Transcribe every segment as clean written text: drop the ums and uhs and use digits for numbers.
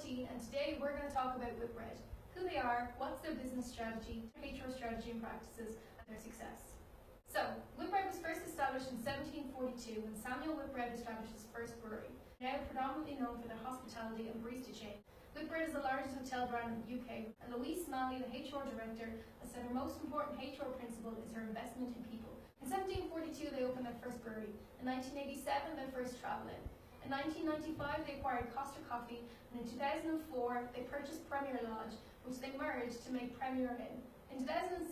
14, and today we're going to talk about Whitbread, who they are, what's their business strategy, their HR strategy and practices, and their success. So, Whitbread was first established in 1742 when Samuel Whitbread established his first brewery, now predominantly known for their hospitality and barista chain. Whitbread is the largest hotel brand in the UK, and Louise Smalley, the HR director, has said her most important HR principle is her investment in people. In 1742 they opened their first brewery, in 1987 their first travel inn. In 1995 they acquired Costa Coffee, and in 2004 they purchased Premier Lodge, which they merged to make Premier Inn. In 2016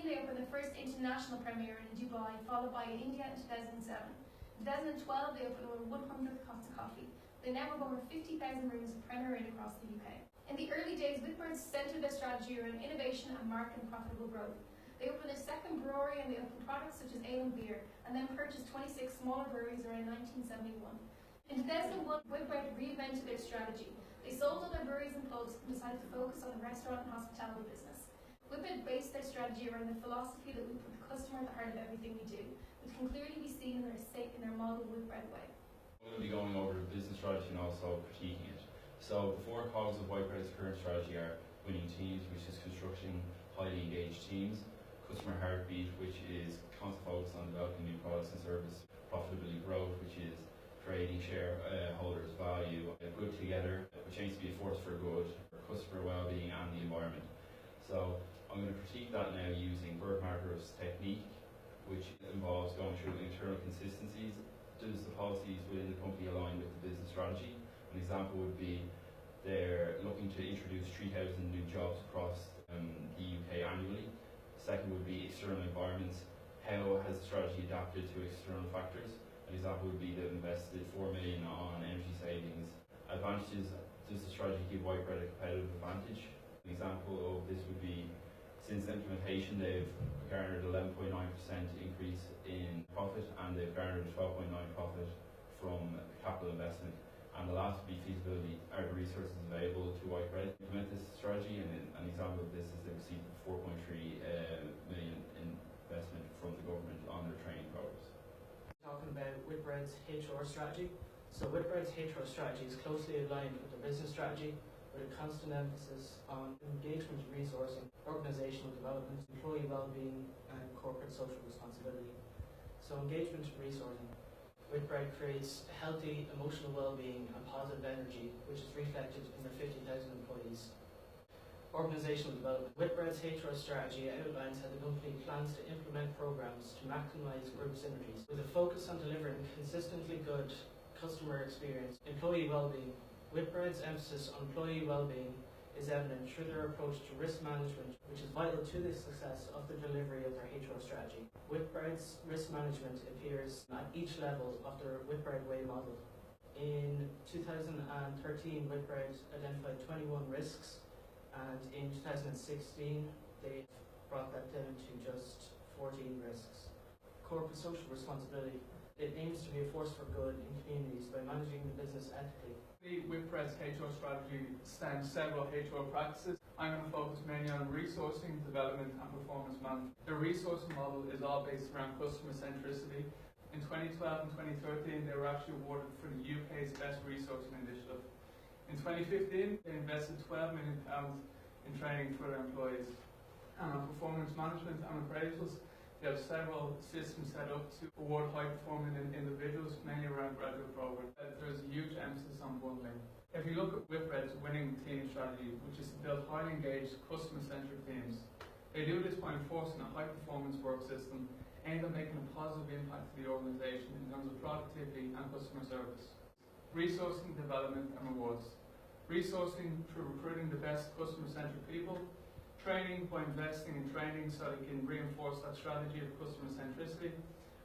they opened their first international Premier Inn in Dubai, followed by in India in 2007. In 2012 they opened over 100 Costa Coffee. They now have over 50,000 rooms of Premier Inn across the UK. In the early days, Whitbread centred their strategy around innovation and market and profitable growth. They opened their second brewery and they opened products such as ale and beer, and then purchased 26 smaller breweries around 1971. In 2001, Whitbread reinvented their strategy. They sold all their breweries and pubs and decided to focus on the restaurant and hospitality business. Whitbread based their strategy around the philosophy that we put the customer at the heart of everything we do, which can clearly be seen in their model Whitbread way. I'm going to be going over the business strategy and also critiquing it. So the four cogs of Whitbread's current strategy are winning teams, which is constructing highly engaged teams, customer heartbeat, which is constant focus on developing new products and services, profitability growth, which is creating shareholders' value, good together, which aims to be a force for good, for customer well-being and the environment. So I'm going to critique that now using Burt Marker's technique, which involves going through internal consistencies. Does the policies within the company align with the business strategy? An example would be they're looking to introduce 3,000 new jobs across the UK annually. Second would be external environments. How has the strategy adapted to external factors? An example would be they've invested 4 million on energy savings. Advantages: does the strategy give Whitbread a competitive advantage? An example of this would be since implementation they've garnered 11.9% increase in profit, and they've garnered a 12.9% profit from capital investment. And the last would be feasibility: are the resources available to Whitbread to implement this strategy? And an example of this is they received 4.3 million investment from the government on their training programs. Talking about Whitbread's HR strategy. So Whitbread's HR strategy is closely aligned with the business strategy, with a constant emphasis on engagement and resourcing, organisational development, employee well-being and corporate social responsibility. So engagement and resourcing. Whitbread creates healthy emotional well-being and positive energy, which is reflected in their 50,000 employees. Organisational development. Whitbread's HR strategy outlines how the company plans to implement programs to maximise group synergies, with a focus on delivering consistently good customer experience. Employee well-being. Whitbread's emphasis on employee well-being is evident through their approach to risk management, which is vital to the success of the delivery of their HR strategy. Whitbread's risk management appears at each level of their Whitbread Way model. In 2013, Whitbread identified 21 risks, and in 2016 they brought that down to just 14 risks. Corporate social responsibility. It aims to be a force for good in communities by managing the business ethically. Whitbread's HR strategy stems several HR practices. I'm going to focus mainly on resourcing, development and performance management. The resourcing model is all based around customer centricity. In 2012 and 2013 they were actually awarded for the UK's Best Resourcing Initiative. In 2015 they invested £12 million in training for their employees. And on performance management and appraisals, they have several systems set up to award high-performing individuals, mainly around graduate programs. There's a huge emphasis on bundling. If you look at Whitbread's winning team strategy, which is to build highly engaged, customer-centric teams, they do this by enforcing a high-performance work system aimed at making a positive impact to the organisation in terms of productivity and customer service. Resourcing, development and rewards. Resourcing through recruiting the best customer-centric people. Training by investing in training so they can reinforce that strategy of customer centricity,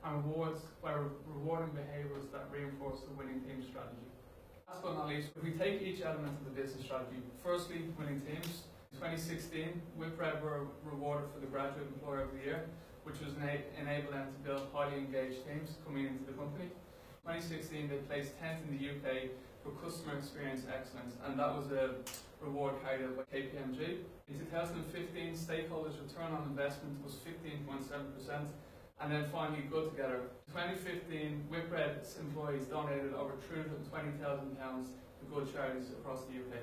and rewards by rewarding behaviours that reinforce the winning team strategy. Last but not least, if we take each element of the business strategy, firstly, winning teams. In 2016, Whitbread were rewarded for the Graduate Employer of the Year, which was enabled them to build highly engaged teams coming into the company. In 2016, they placed 10th in the UK for customer experience excellence, and that was a reward carried out by KPMG. In 2015, stakeholders' return on investment was 15.7%, and then finally, good together. In 2015, Whitbread's employees donated over £320,000 to good charities across the UK.